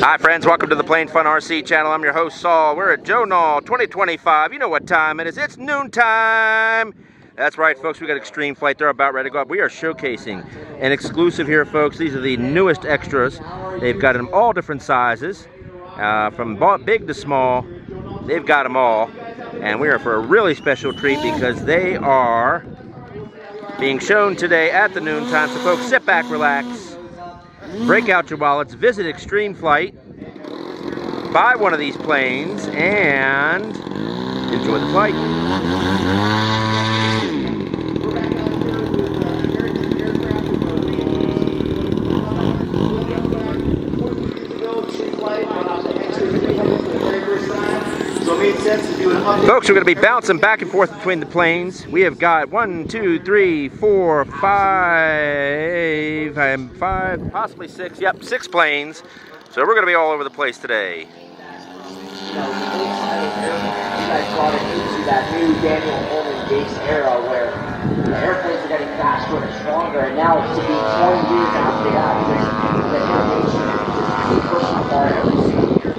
Hi friends, welcome to the Plain Fun RC channel. I'm your host Saul. We're at Joe Nall 2025. You know what time it is. It's noontime. That's right folks, we got Extreme Flight. They're about ready to go up. We are showcasing an exclusive here folks. These are the newest extras. They've got them all different sizes, from big to small. They've got them all. And we are for a really special treat because they are being shown today at the noontime. So folks, sit back, relax, break out your wallets, visit Extreme Flight, buy one of these planes, and enjoy the flight. Folks, we're going to be bouncing back and forth between the planes. We have got 1, 2, 3, 4, 5, possibly 6. Yep, 6 planes. So we're going to be all over the place today. You guys brought it into that new Daniel Holman base era where the airplanes are getting faster and stronger, and now it's to be 20 years after that. The innovation is pushing apart every single year.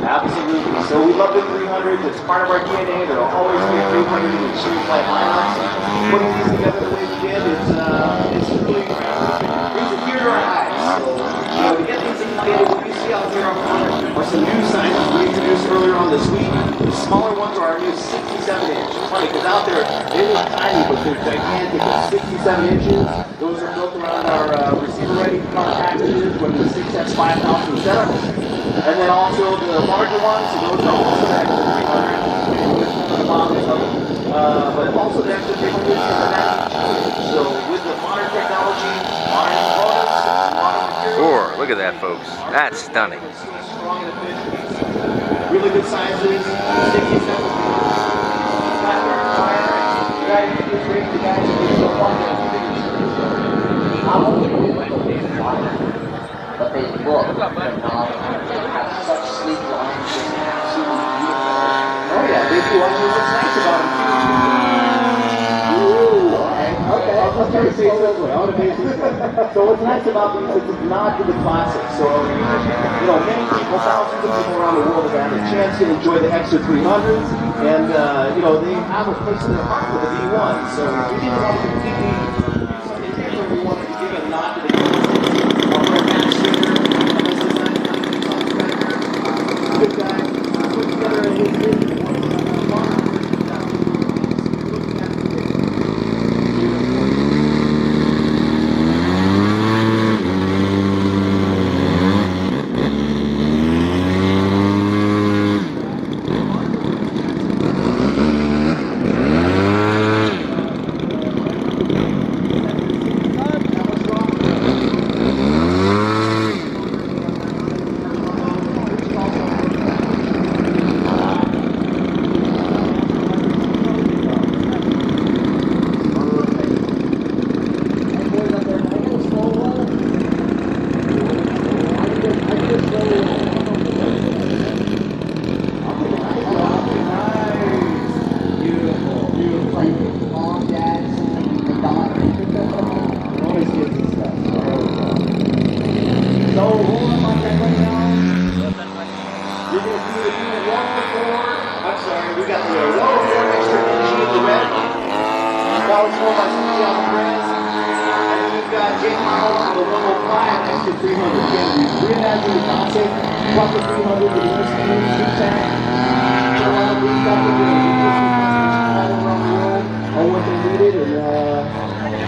Absolutely. So we love the 300s. It's part of our DNA. There'll always be a 300 in the Extreme Flight lineups. Putting these together the way we did, it's really brings a tear to our eyes. So, to get these together, what you see out here on the front are some new sizes we introduced earlier on this week. The smaller ones are our new 67-inch. It's funny because out there they look tiny, but they're gigantic. At 67 inches. Those are built around our receiver-ready car packages with the 6S 5000 setup. And then also the larger ones, so those are also the extra 300, but also the extra 300 is the next. So with the modern technology, modern components, modern materials. Look at that folks, that's stunning. Strong and efficient. Really good sizes, 67. But they look phenomenal. They have such sleek lines, just absolutely beautiful. Oh yeah, they do. I mean, what's nice about them too? Ooh, alright. Okay. I was trying to say this way. I want to face this way. So what's nice about these is it's not to the classics. So, many people, thousands of people around the world have had a chance to enjoy the extra 300s, and, they have a place in their heart for the V1. So we didn't want to completely do something different. We wanted to give a nod to the classics. Good guy, put together a hit.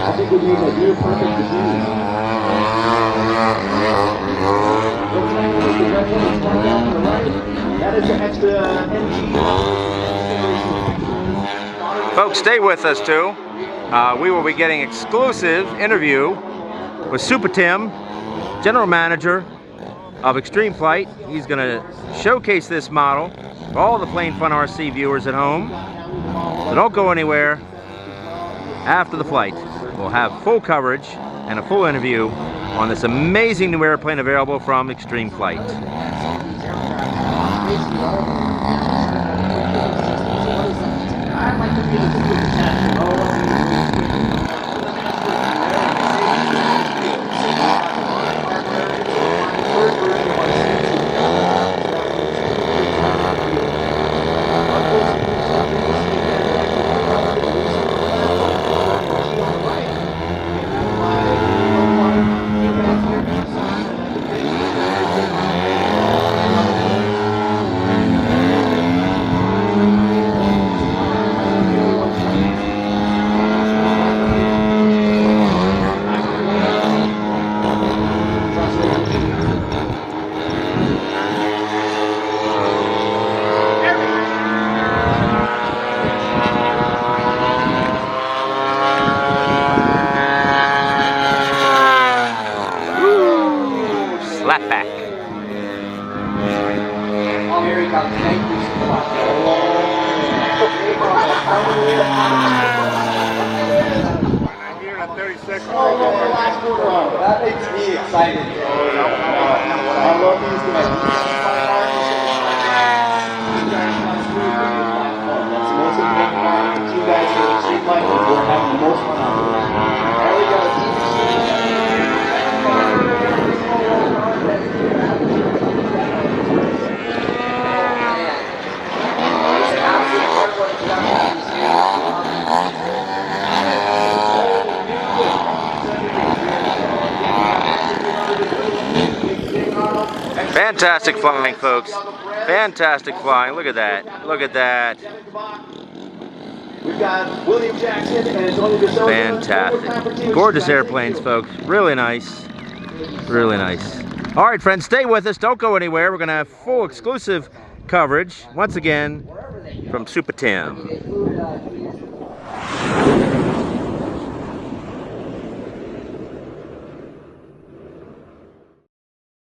I think we made a near perfect disease. That is an extra NG. Folks, stay with us too. We will be getting exclusive interview with Super Tim, General Manager of Extreme Flight. He's going to showcase this model for all the Plain Fun RC viewers at home. So don't go anywhere. After the flight, we'll have full coverage and a full interview on this amazing new airplane available from Extreme Flight. Oh, no, the last quarter on. That makes me excited. I love these guys. That's the most important part. You guys are extreme life. You're having the most fun out there. There we go. Fantastic flying, folks. Fantastic flying. Look at that. Look at that. We've got William Jackson and Antonio D'Souza. Fantastic. Gorgeous airplanes, folks. Really nice. Really nice. All right, friends, stay with us. Don't go anywhere. We're going to have full exclusive coverage, once again, from Super Tim.